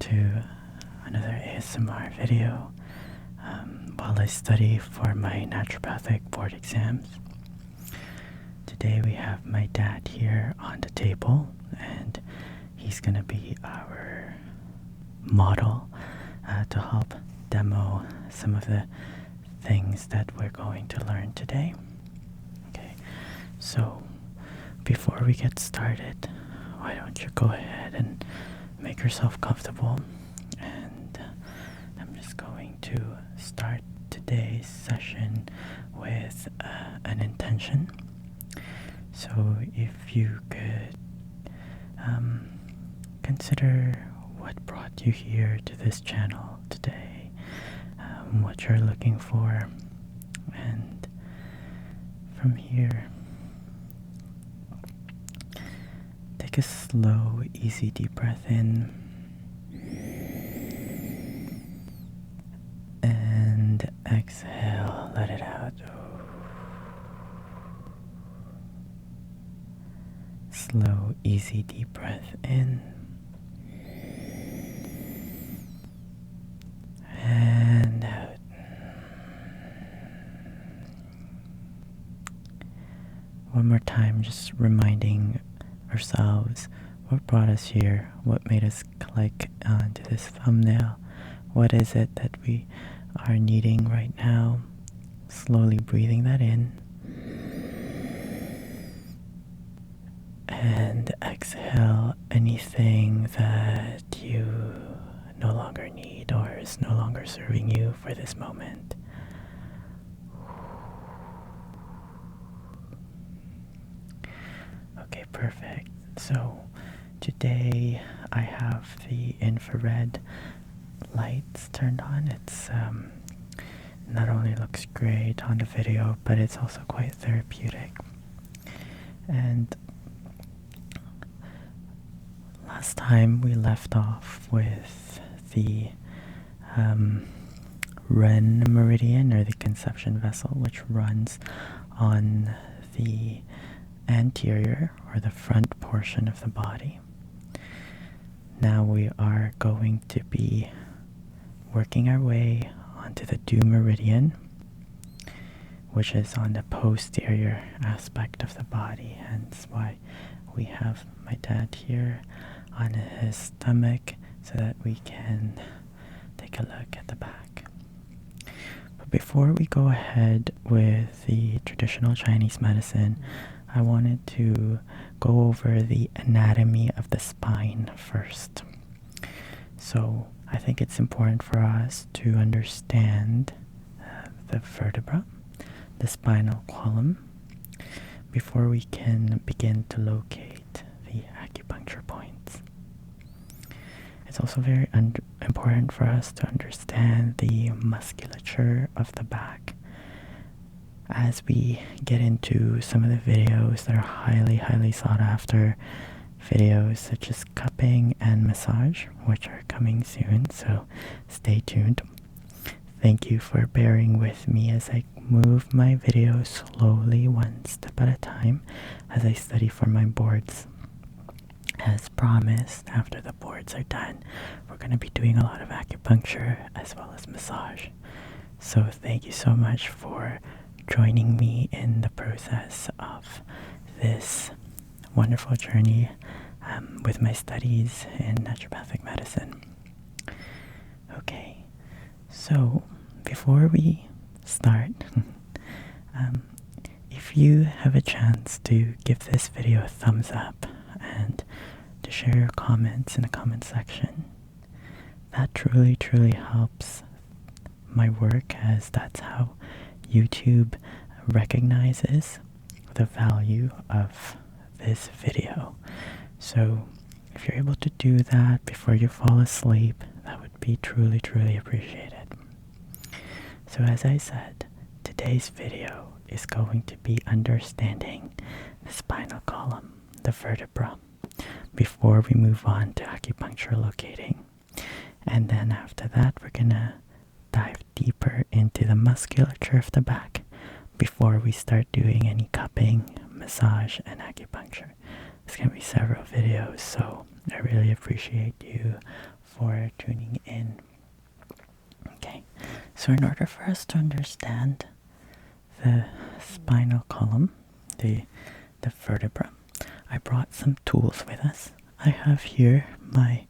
to another ASMR video while I study for my naturopathic board exams. Today we have my dad here on the table, and he's going to be our model to help demo some of the things that we're going to learn today. Okay, so before we get started, why don't you go ahead and make yourself comfortable, and I'm just going to start today's session with an intention. So if you could consider what brought you here to this channel today, what you're looking for, and from here take a slow, easy, deep breath in and exhale, let it out. Slow, easy, deep breath in and out. One more time, just reminding ourselves what brought us here, what made us click onto this thumbnail, what is it that we are needing right now. Slowly breathing that in and exhale anything that you no longer need or is no longer serving you for this moment. Okay, perfect. So today I have the infrared lights turned on. It's not only looks great on the video, but it's also quite therapeutic. And last time we left off with the REN meridian, or the conception vessel, which runs on the anterior or the front portion of the body. Now we are going to be working our way onto the dew meridian, which is on the posterior aspect of the body, hence why we have my dad here on his stomach so that we can take a look at the back. But before we go ahead with the traditional Chinese medicine, I wanted to go over the anatomy of the spine first. So I think it's important for us to understand the vertebra, the spinal column, before we can begin to locate the acupuncture points. It's also very important for us to understand the musculature of the back. As we get into some of the videos that are highly sought after, videos such as cupping and massage, which are coming soon, so stay tuned. Thank you for bearing with me as I move my videos slowly, one step at a time, as I study for my boards. As promised, after the boards are done, we're going to be doing a lot of acupuncture as well as massage. So thank you so much for joining me in the process of this wonderful journey with my studies in naturopathic medicine. Okay, so before we start, if you have a chance to give this video a thumbs up and to share your comments in the comment section, that truly helps my work, as that's how YouTube recognizes the value of this video. So if you're able to do that before you fall asleep, that would be truly appreciated. So as I said, today's video is going to be understanding the spinal column, the vertebra, before we move on to acupuncture locating. And then after that, we're gonna dive deeper into the musculature of the back before we start doing any cupping, massage, and acupuncture. There's going to be several videos, so I really appreciate you for tuning in. Okay, so in order for us to understand the spinal column, the vertebra, I brought some tools with us. I have here my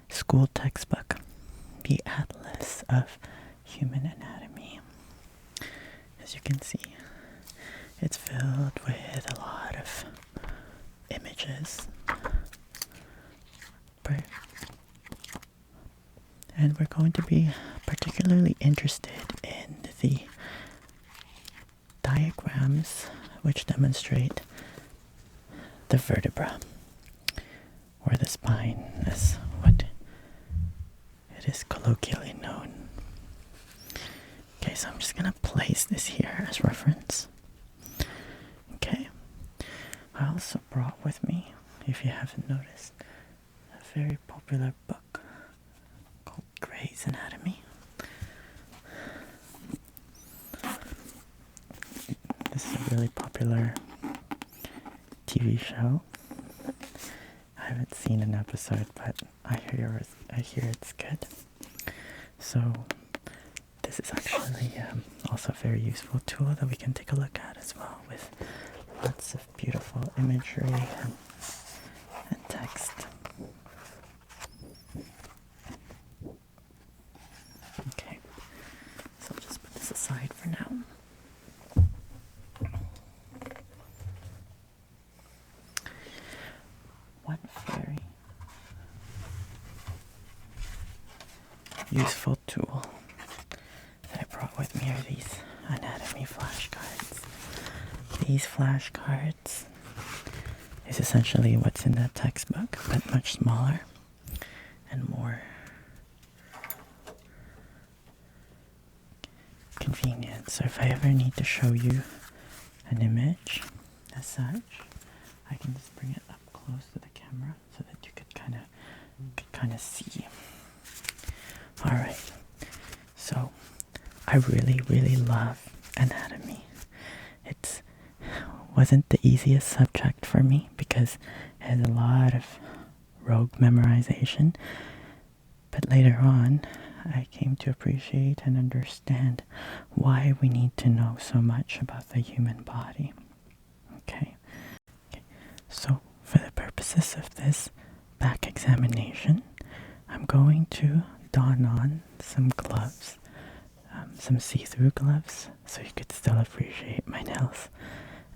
school textbook, the Atlas of Human Anatomy. As you can see, it's filled with a lot of images. And we're going to be particularly interested in the diagrams which demonstrate the vertebra, or the spine, as what it is colloquially known. Okay, so I'm just going to place this here as reference. Okay, I also brought with me, if you haven't noticed, a very popular book called Grey's Anatomy. This is a really popular TV show. I haven't seen an episode, but I hear it's good. So this is actually also a very useful tool that we can take a look at as well, with lots of beautiful imagery and text. Okay, so I'll just put this aside for now. One very useful tool that I brought with me are these anatomy flashcards. These flashcards is essentially what's in that textbook, but much smaller and more convenient. So if I ever need to show you an image as such, I can just bring it up close to the camera so that you could kind of see. All right, so I really love anatomy. It wasn't the easiest subject for me because it has a lot of rote memorization, but later on I came to appreciate and understand why we need to know so much about the human body. Okay, so for the purposes of this back examination, I'm going to don on some gloves, some see-through gloves, so you could still appreciate my nails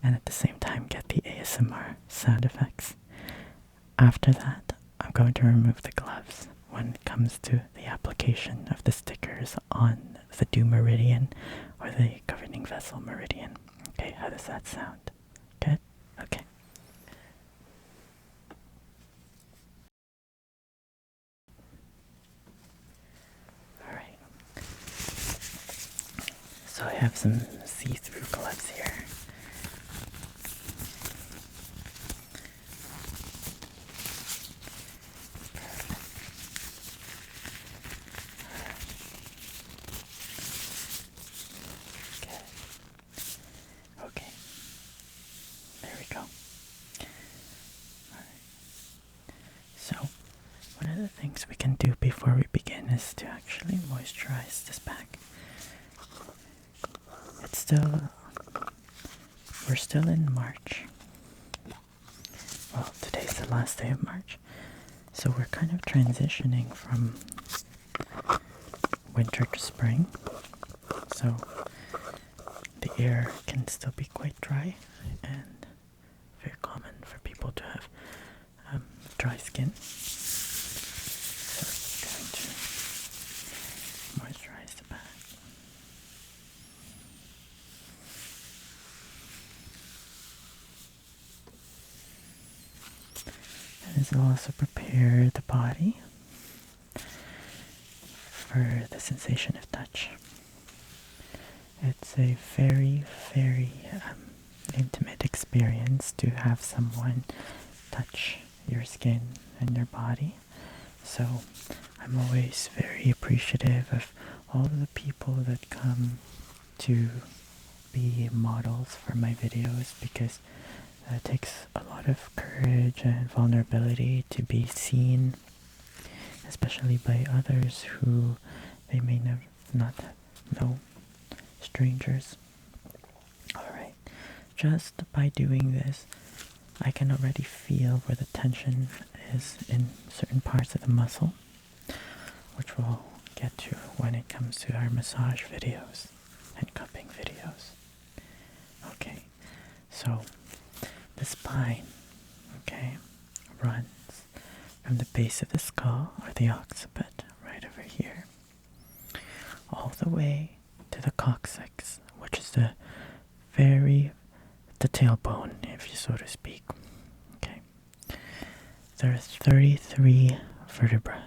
and at the same time get the ASMR sound effects. After that, I'm going to remove the gloves when it comes to the application of the stickers on the due meridian or the governing vessel meridian. Okay, how does that sound? Good? Okay. Alright. So I have some see-through gloves here. Okay. There we go. Alright. So, one of the things we can do before we begin is to actually moisturize this back. We're still in March. Well, today's the last day of March. So we're kind of transitioning from winter to spring. So the air can still be quite dry and very common for people to have dry skin. So I'm going to moisturize the back. This will also prepare the body for the sensation of touch. It's a very intimate experience to have someone touch your skin and your body. So I'm always very appreciative of all of the people that come to be models for my videos, because it takes a lot of courage and vulnerability to be seen especially by others who they may not know, strangers. Alright, just by doing this, I can already feel where the tension is in certain parts of the muscle, which we'll get to when it comes to our massage videos and cupping videos. Okay, so the spine, okay, runs from the base of the skull, or the occiput, right over here, all the way to the coccyx, which is the tailbone, if you so to speak. Okay, there are 33 vertebrae,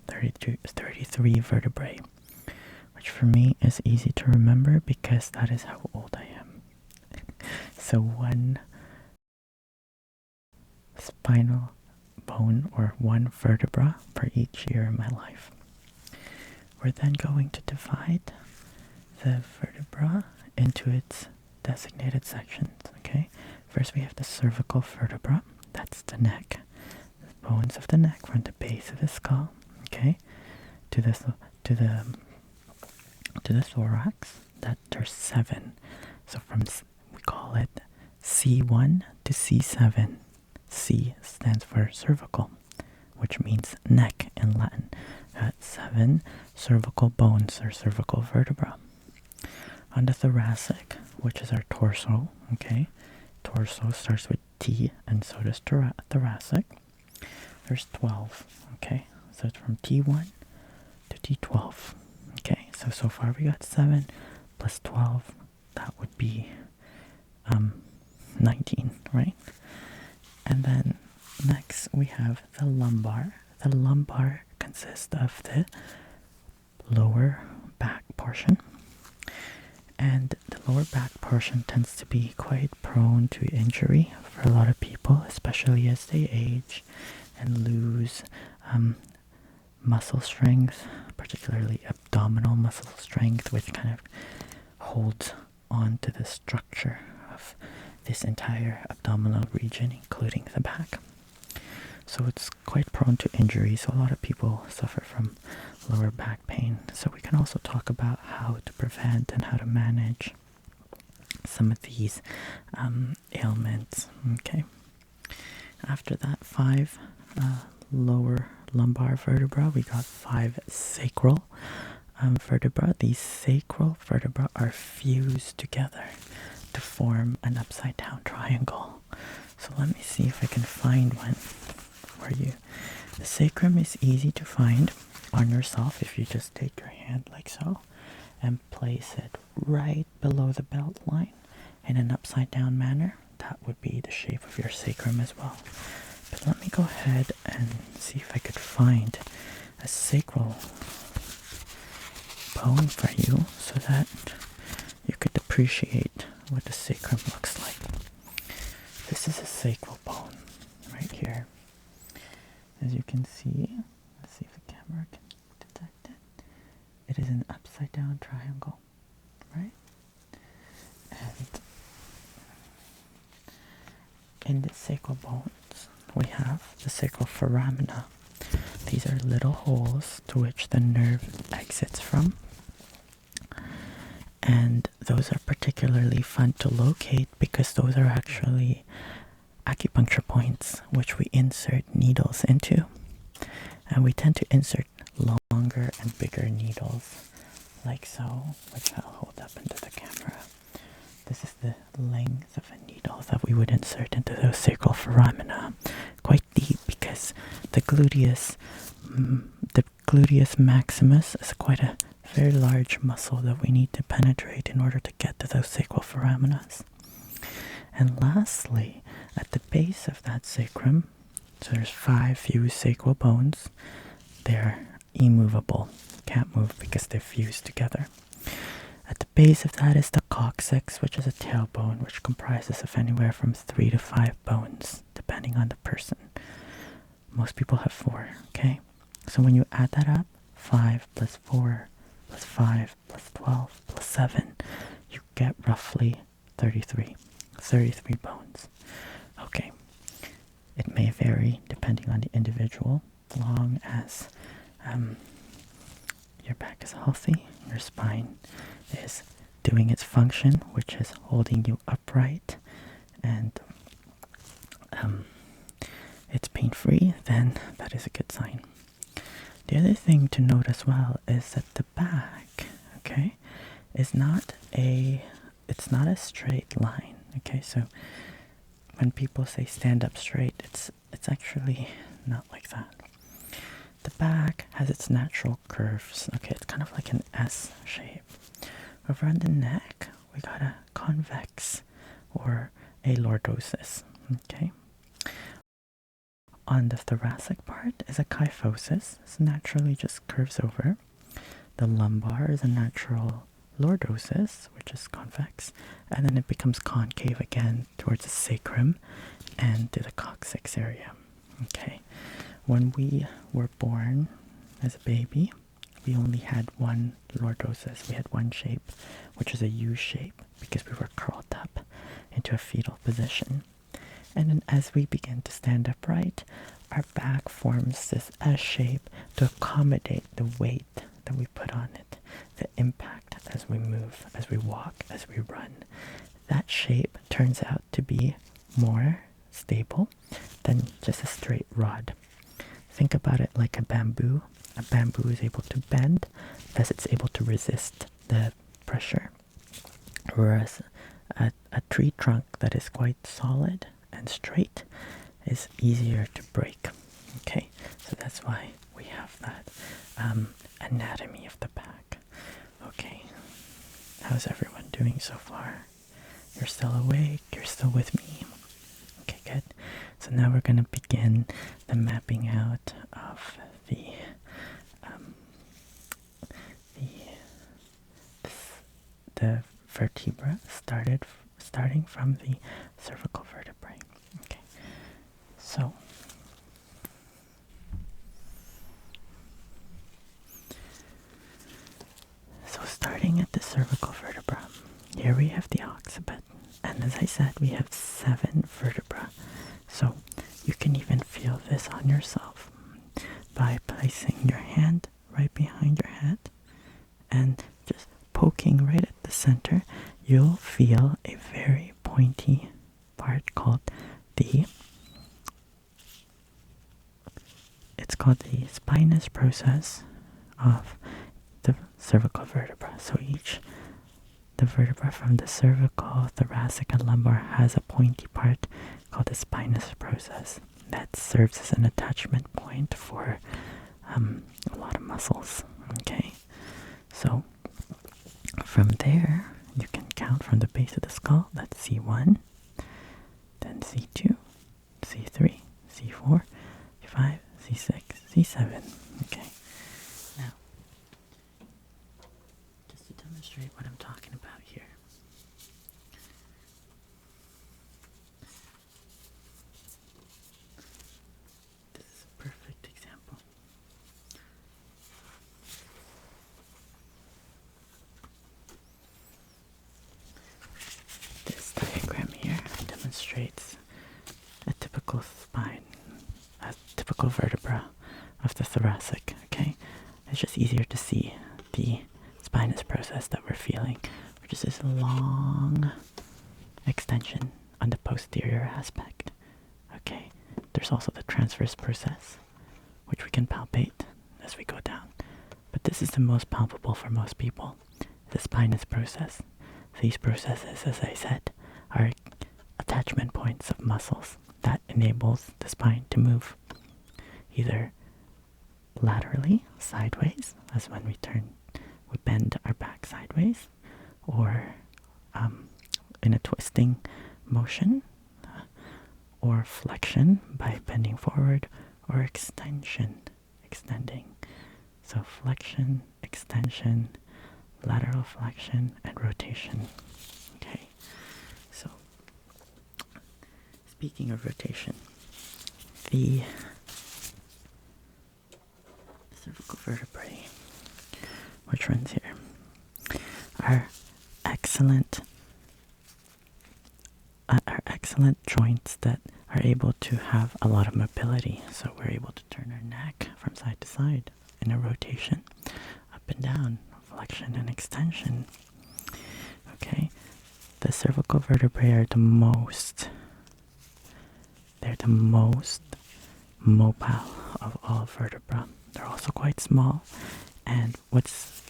33 vertebrae, which for me is easy to remember because that is how old I am. So one spinal bone, or one vertebra, per each year in my life. We're then going to divide the vertebra into its designated sections, okay? First we have the cervical vertebra, that's the neck. The bones of the neck from the base of the skull, okay, to the thorax. That there's 7. So we call it C1 to C7. C stands for cervical, which means neck in Latin. 7 cervical bones, or cervical vertebra. On the thoracic, which is our torso, okay? Torso starts with T, and so does thoracic. There's 12, okay? So it's from T1 to T12. Okay, so far we got 7 plus 12, that would be 19, right? And then next we have the lumbar. The lumbar consists of the lower back portion, and the lower back portion tends to be quite prone to injury for a lot of people, especially as they age and lose muscle strength, particularly abdominal muscle strength, which kind of holds on to the structure of this entire abdominal region, including the back. So it's quite prone to injury, so a lot of people suffer from lower back pain. So we can also talk about how to prevent and how to manage some of these ailments. Okay. After that, 5 lower lumbar vertebra, we got 5 sacral vertebra. These sacral vertebra are fused together to form an upside down triangle. So let me see if I can find one for you. The sacrum is easy to find on yourself if you just take your hand like so and place it right below the belt line in an upside down manner. That would be the shape of your sacrum as well. But let me go ahead and see if I could find a sacral bone for you so that you could appreciate what the sacrum looks like. This is a sacral bone right here. As you can see, let's see if the camera can detect it. It is an upside down triangle, right? And in the sacral bones, we have the sacral foramina. These are little holes to which the nerve exits from. And those are particularly fun to locate because those are actually acupuncture points which we insert needles into. And we tend to insert longer and bigger needles like so, which I'll hold up into the camera. This is the length of a needle that we would insert into those sacral foramina. Quite deep because the gluteus maximus is quite a very large muscle that we need to penetrate in order to get to those sacral foraminas. And lastly, at the base of that sacrum, so there's 5 fused sacral bones. They're immovable, can't move because they're fused together. At the base of that is the coccyx, which is a tailbone, which comprises of anywhere from 3 to 5 bones, depending on the person. Most people have 4, okay? So when you add that up, 5 plus 4 plus 5 plus 12 plus 7, you get roughly 33 bones. Okay, it may vary depending on the individual, long as your back is healthy, your spine is doing its function, which is holding you upright, and it's pain-free, then that is a good sign. The other thing to note as well is that the back, okay, is not a straight line. Okay, so when people say stand up straight, it's actually not like that. The back has its natural curves. Okay, it's kind of like an S shape. Over on the neck, we got a convex or a lordosis. Okay. On the thoracic part is a kyphosis. It naturally just curves over. The lumbar is a natural lordosis, which is convex, and then it becomes concave again towards the sacrum and to the coccyx area. Okay. When we were born as a baby, we only had one lordosis. We had one shape, which is a U shape, because we were curled up into a fetal position. And then as we begin to stand upright, our back forms this S shape to accommodate the weight that we put on it, the impact as we move, as we walk, as we run. That shape turns out to be more stable than just a straight rod. Think about it like a bamboo. A bamboo is able to bend as it's able to resist the pressure, whereas a tree trunk that is quite solid and straight is easier to break. Okay, so that's why we have that anatomy of the back. Okay, how's everyone doing so far? You're still awake? You're still with me? Okay, good. So now we're going to begin the mapping out of the vertebra, starting from the cervical vertebrae. Okay, so starting at the cervical vertebra, here we have the occiput, and as I said, we have 7 vertebrae. So you can even feel this on yourself by placing your hand right behind your head and just poking right at the center. You'll feel a very pointy part called the spinous process of the cervical vertebra. So the vertebra from the cervical, thoracic, and lumbar has a pointy part called the spinous process that serves as an attachment point for a lot of muscles. Okay, so from there you can count from the base of the skull. That's C1, then C2, C3, C4, C5, C6, C7. Okay, now just to demonstrate what I'm talking about here. This is a perfect example. This diagram here demonstrates a typical spine, a typical vertebra of the thoracic. Okay, it's just easier to see the spinous process that we're feeling, which is this long extension on the posterior aspect. Okay, there's also the transverse process, which we can palpate as we go down, but this is the most palpable for most people, the spinous process. These processes, as I said, are attachment points of muscles that enables the spine to move either laterally, sideways, as when we bend our back sideways, or in a twisting motion, or flexion by bending forward, or extending. So flexion, extension, lateral flexion, and rotation. Okay, so speaking of rotation, the cervical vertebrae, which runs here, are excellent joints that are are able to have a lot of mobility. So we're able to turn our neck from side to side in a rotation, up and down, flexion and extension. Okay, the cervical vertebrae are the most mobile of all vertebrae. They're also quite small, and what's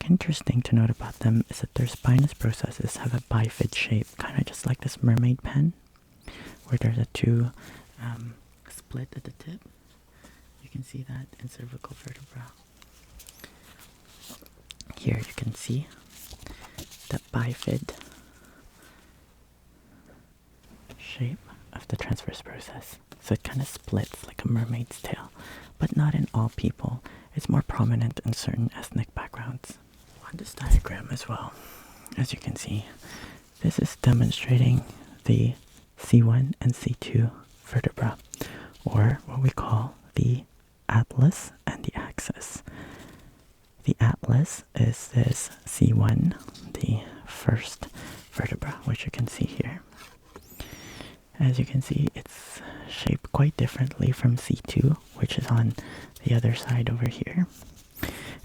interesting to note about them is that their spinous processes have a bifid shape, kind of just like this mermaid pen, where there's a two split at the tip. You can see that in cervical vertebra. Here you can see the bifid shape of the transverse process. So it kind of splits like a mermaid's tail, but not in all people. It's more prominent in certain ethnic backgrounds. On this diagram as well, as you can see, this is demonstrating the C1 and C2 vertebra, or what we call the atlas and the axis. The atlas is this C1, the first vertebra, which you can see here. As you can see, it's shaped quite differently from C2, which is on the other side over here.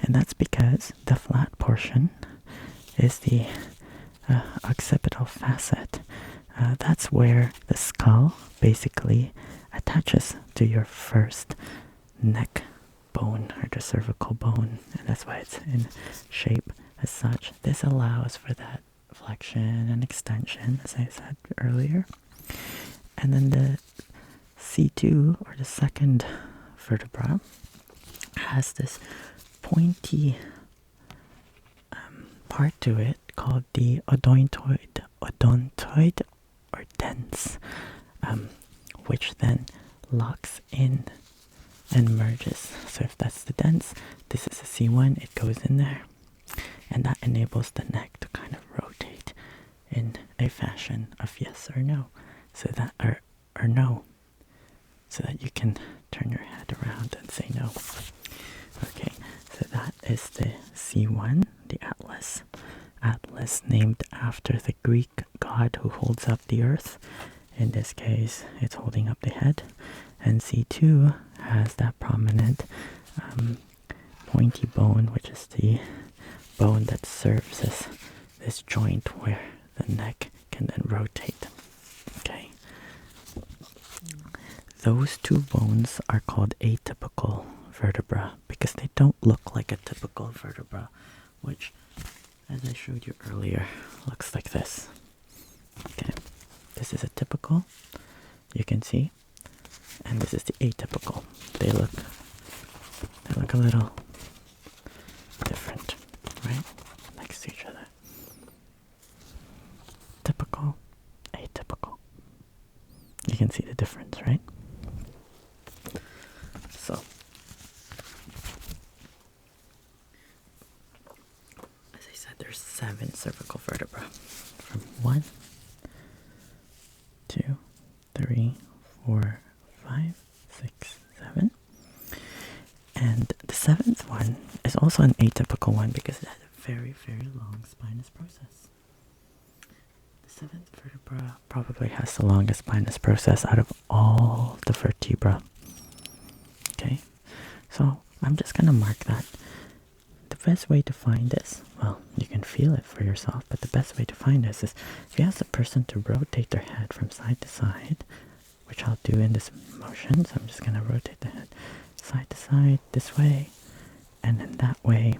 And that's because the flat portion is the occipital facet. That's where the skull basically attaches to your first neck bone, or the cervical bone, and that's why it's in shape as such. This allows for that flexion and extension, as I said earlier. And then the C2, or the second vertebra, has this pointy part to it called the odontoid or dens, which then locks in and merges. So if that's the dens, this is a C1, it goes in there, and that enables the neck to kind of rotate in a fashion of yes or no, so that or no, so that you can turn your head around and say no. Okay, so that is the C1, the Atlas. Atlas named after the Greek god who holds up the earth. In this case, it's holding up the head. And C2 has that prominent pointy bone, which is the bone that serves as this joint where the neck can then rotate. Okay. Those two bones are called atypical vertebra because they don't look like a typical vertebra, which, as I showed you earlier, looks like this. Okay, this is a typical, you can see, and this is the atypical. They look a little different, right? Next to each other. Typical, atypical. You can see the difference, right? So, as I said, there's 7 cervical vertebrae. From 1, 2, 3, 4, 5, 6, 7. And the 7th one is also an atypical one because it has a very, very long spinous process. The 7th vertebra probably has the longest spinous process out of all the vertebra. Okay, so I'm just gonna mark that. The best way to find this, well, you can feel it for yourself, but the best way to find this is if you ask the person to rotate their head from side to side, which I'll do in this motion. So I'm just gonna rotate the head side to side this way, and then that way.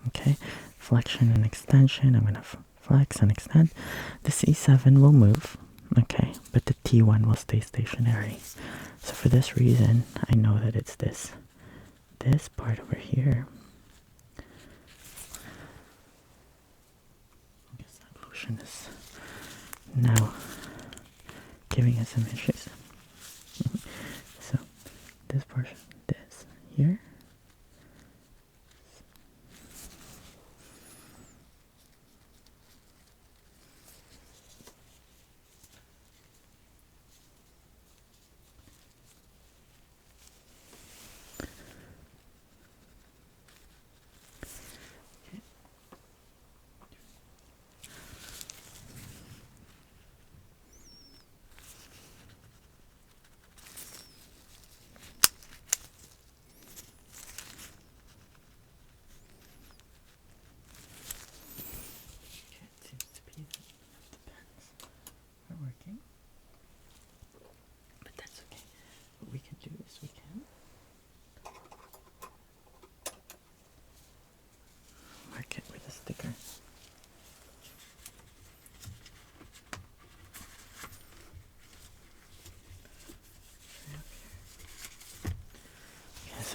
Okay, flexion and extension. I'm gonna flex and extend. The C7 will move, okay, but the T1 will stay stationary. So for this reason, I know that it's this part over here. I guess that lotion is now giving us some issues. So this portion, this here.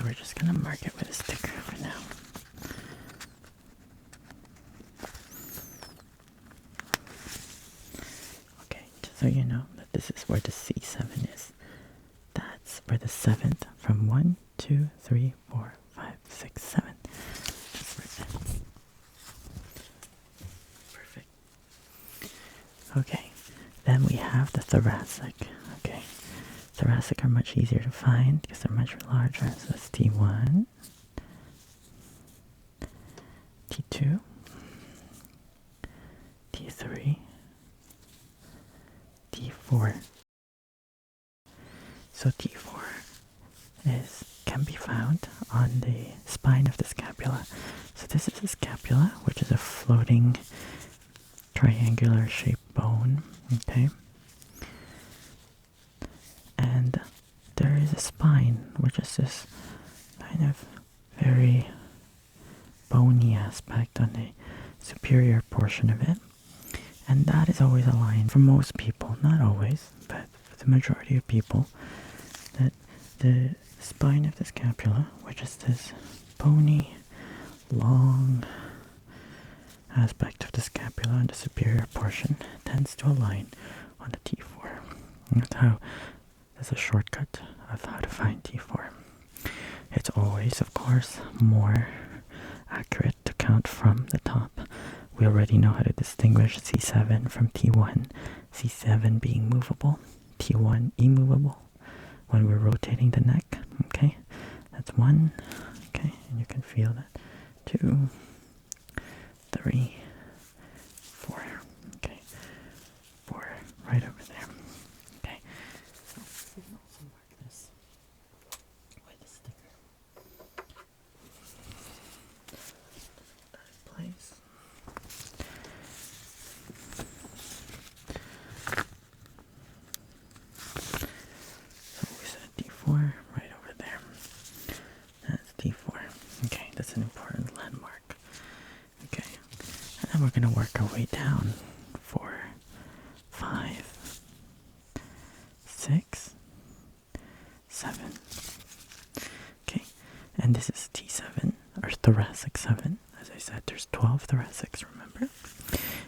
so we're just gonna mark it with a sticker for now. Okay, just so you know that this is where the C7 is. That's where the 7th from 1, 2, 3, 4, 5, 6, 7. Just right there. Perfect. Okay, then we have the thoracic. Okay, thoracic are much easier to find because they're much larger. So that's T1, T2, T3, T4. So T4 can be found on the spine of the scapula. So this is the scapula, which is a floating triangular shaped bone. Okay. And there is a spine, which is this kind of very bony aspect on the superior portion of it. And that is always aligned for most people, not always, but for the majority of people, that the spine of the scapula, which is this bony, long aspect of the scapula and the superior portion, tends to align on the T4. That's a shortcut of how to find T4. It's always, of course, more accurate to count from the top. We already know how to distinguish C7 from T1, C7 being movable, T1 immovable when we're rotating the neck. Okay, that's 1. Okay, and you can feel that. 2, 3, 4. Okay, 4 right over there. Okay, so we can also mark this with a sticker. Place. So we said D4 right over there. That's D4. Okay, that's an important landmark. Okay, and then we're going to work our way down. 4, 5, 6, 7. Okay, and this is T7, or thoracic 7. As I said, there's 12 thoracics, remember?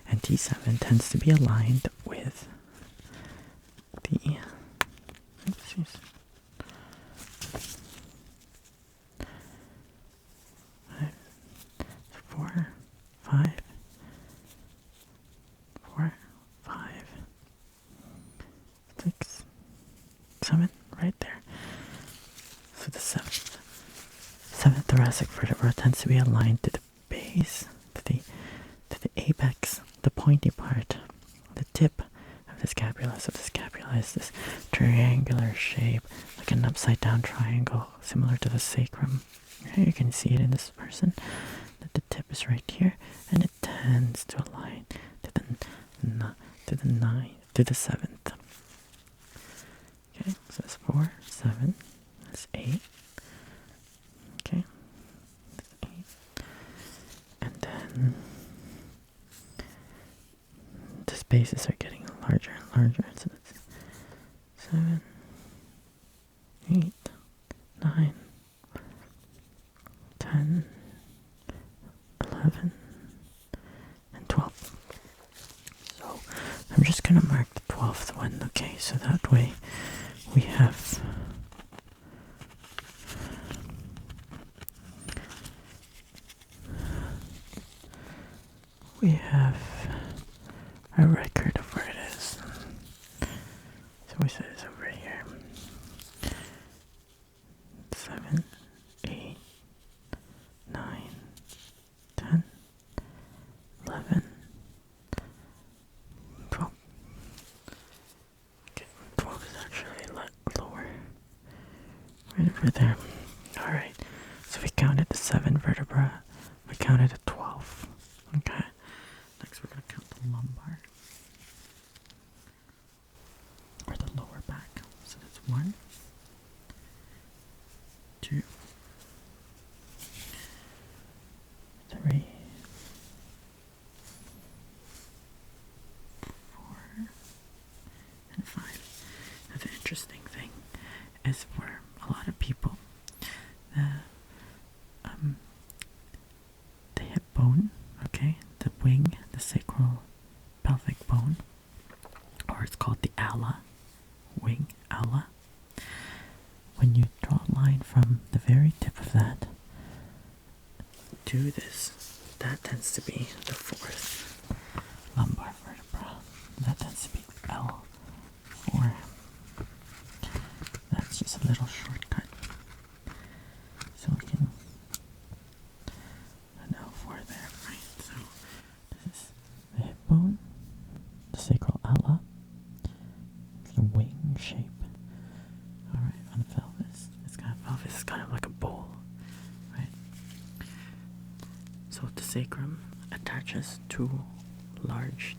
And T7 tends to be aligned with the... Oopsies. 4, 5, 4, 5, 6, 7, right there. So the seventh thoracic vertebra tends to be aligned to the base, to the apex, the pointy part, the tip of the scapula. So the scapula is this triangular shape, like an upside down triangle, similar to the sacrum. You can see it in this person, that the tip is right here, and it tends to align to the 7th. Okay, so that's 4, 7, that's 8. Okay, that's 8. And then the spaces are getting larger and larger, so that's 7, 8, 9, 10, 11, and 12. So I'm just going to mark the 12th one, okay, so that way we have a record of where it is. So we said it's over here. 7, 8, 9, 10, 11, 12. Okay, 12 is actually a lot lower. Right over there. Alright, so we counted the 7 vertebra. We counted the 12. Okay, next we're going to count the lumbar. Or the lower back. So that's 1, 2, 3, 4, and 5. Now the interesting thing is for a lot of people that very tip of that to this, that tends to be the fourth lumbar vertebra. That tends to be L4. That's just a little shortcut. So we can an L4 there, right? So this is the hip bone, the sacral ala, the wing shape. Alright, on the pelvis. Pelvis is kind of like a bowl, right? So the sacrum attaches to large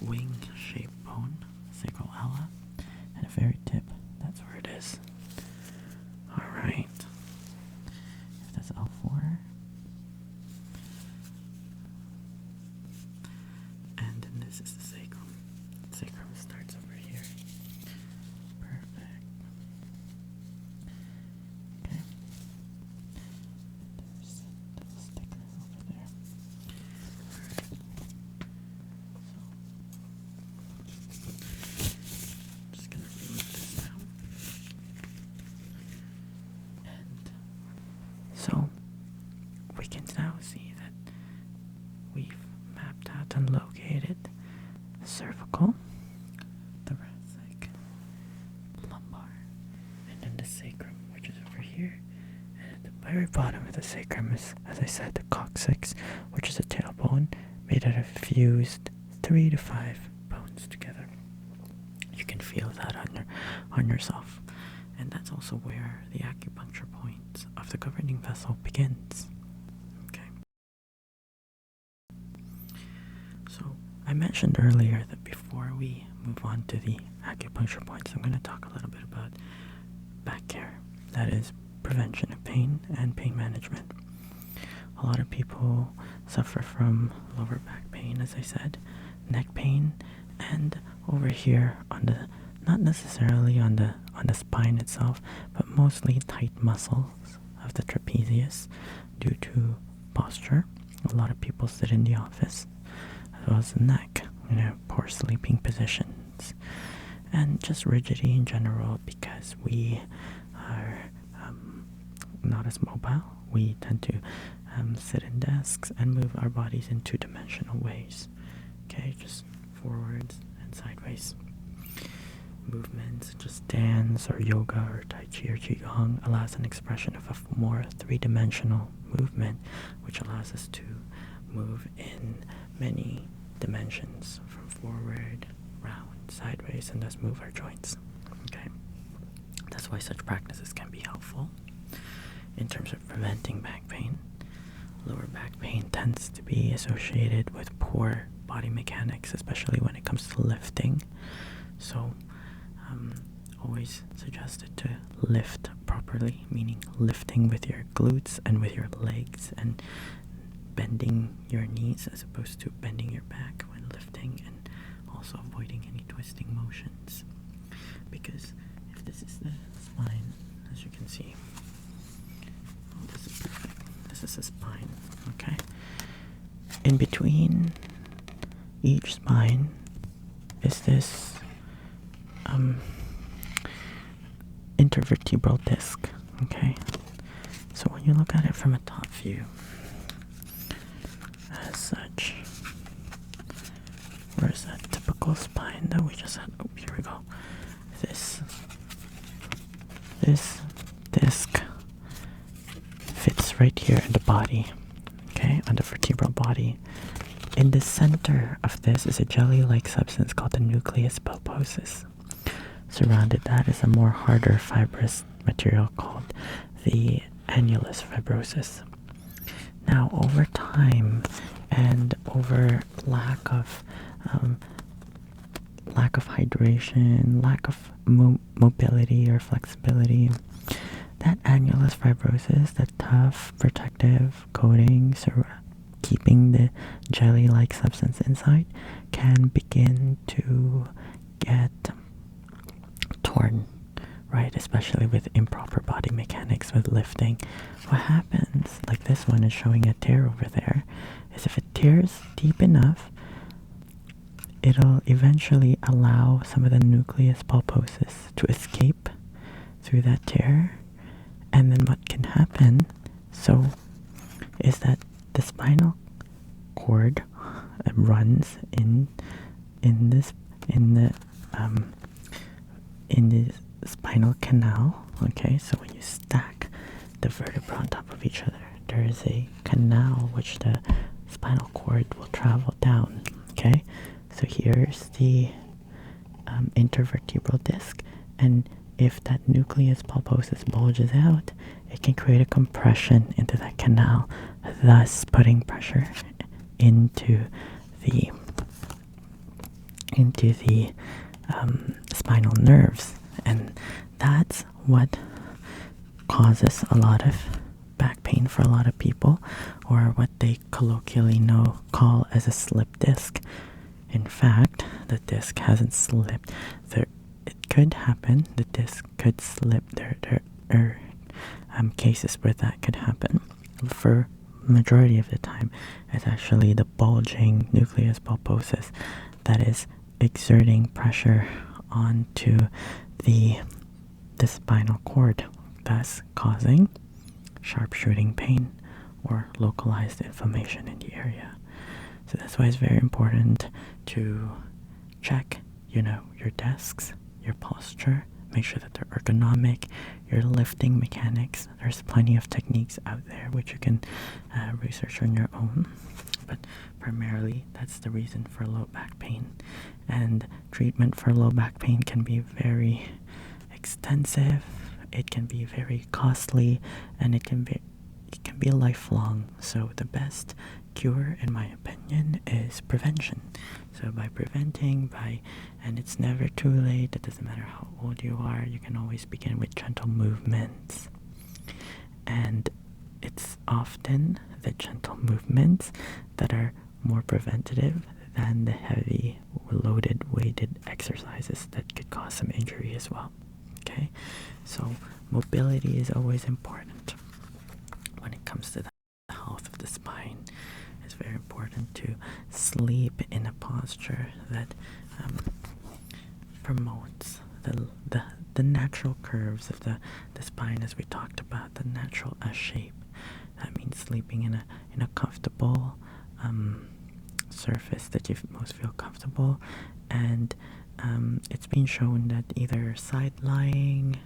wing-shaped bone, sacral ala, and a very tip. That's where it is. Alright. If that's L4. And then this is the sacrum. Sacrum starts over here. Perfect. Okay. There's the sticker over there. So, just gonna remove this now. And so we can now see that we've mapped out and located the cervical, thoracic, lumbar, and then the sacrum, which is over here. And at the very bottom of the sacrum is, as I said, the coccyx, which is a tailbone made out of fused 3 to 5 bones together. You can feel that on yourself. And that's also where the acupuncture point of the governing vessel begins. Okay. So I mentioned earlier that before we move on to the acupuncture points, I'm going to talk a little bit about back care. That is prevention of pain and pain management. A lot of people suffer from lower back pain, as I said, neck pain, and over here on the, not necessarily on the spine itself, but mostly tight muscles of the trapezius due to posture. A lot of people sit in the office, as well as the neck, poor sleeping positions, and just rigidity in general because we are not as mobile. We tend to sit in desks and move our bodies in two-dimensional ways. Okay, just forwards and sideways. Movements, just dance or yoga or tai chi or qigong allows an expression of a more three-dimensional movement, which allows us to move in many dimensions, from forward, round, sideways, and thus move our joints. Okay, that's why such practices can be helpful in terms of preventing back pain. Lower back pain tends to be associated with poor body mechanics, especially when it comes to lifting. So always suggested to lift properly, meaning lifting with your glutes and with your legs and bending your knees as opposed to bending your back when lifting, and also avoiding any twisting motions. Because if this is the spine, as you can see, this is perfect. This is the spine, okay? In between each spine is this intervertebral disc, okay? So when you look at it from a top view, as such, where's that typical spine that we just had? Oh, here we go. This disc fits right here in the body, okay, on the vertebral body. In the center of this is a jelly-like substance called the nucleus pulposus. Surrounded that is a more harder fibrous material called the annulus fibrosus. Now, over time and over lack of hydration, lack of mobility or flexibility, that annulus fibrosis, that tough protective coating keeping the jelly-like substance inside, can begin to get torn, right? Especially with improper body mechanics, with lifting. What happens, like this one is showing a tear over there, is if it tears deep enough, it'll eventually allow some of the nucleus pulposus to escape through that tear And then what can happen, so, is that the spinal cord runs in this in the spinal canal. Okay, so when you stack the vertebrae on top of each other, there is a canal which the spinal cord will travel down. Okay, so here's the intervertebral disc, and if that nucleus pulposus bulges out, it can create a compression into that canal, thus putting pressure into the spinal nerves, and that's what causes a lot of back pain for a lot of people, or what they colloquially call as a slip disc. In fact, the disc hasn't slipped. It could happen. The disc could slip. There are cases where that could happen. For majority of the time, it's actually the bulging nucleus pulposus that is exerting pressure onto the spinal cord, thus causing sharp-shooting pain or localized inflammation in the area. So that's why it's very important to check, your desks, your posture, make sure that they're ergonomic, your lifting mechanics. There's plenty of techniques out there which you can research on your own, but primarily that's the reason for low back pain. And treatment for low back pain can be very extensive, it can be very costly, and it can be lifelong. So the best cure, in my opinion, is prevention. So by preventing, and it's never too late, it doesn't matter how old you are, you can always begin with gentle movements. And it's often the gentle movements that are more preventative than the heavy, loaded, weighted exercises that could cause some injury as well. Okay, so mobility is always important when it comes to the health of the spine. It's very important to sleep in a posture that promotes the natural curves of the spine, as we talked about, the natural S shape. That means sleeping in a comfortable surface that you most feel comfortable, and it's been shown that either side lying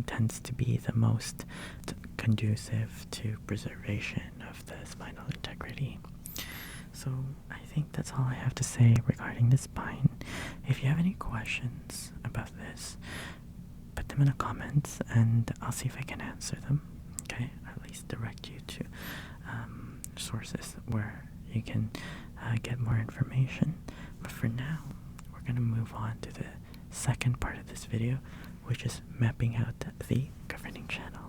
tends to be the most conducive to preservation of the spinal integrity. So I think that's all I have to say regarding the spine. If you have any questions about this, put them in the comments and I'll see if I can answer them. Okay, or at least direct you to sources where you can get more information. But for now, we're going to move on to the second part of this video, which is mapping out the governing channel.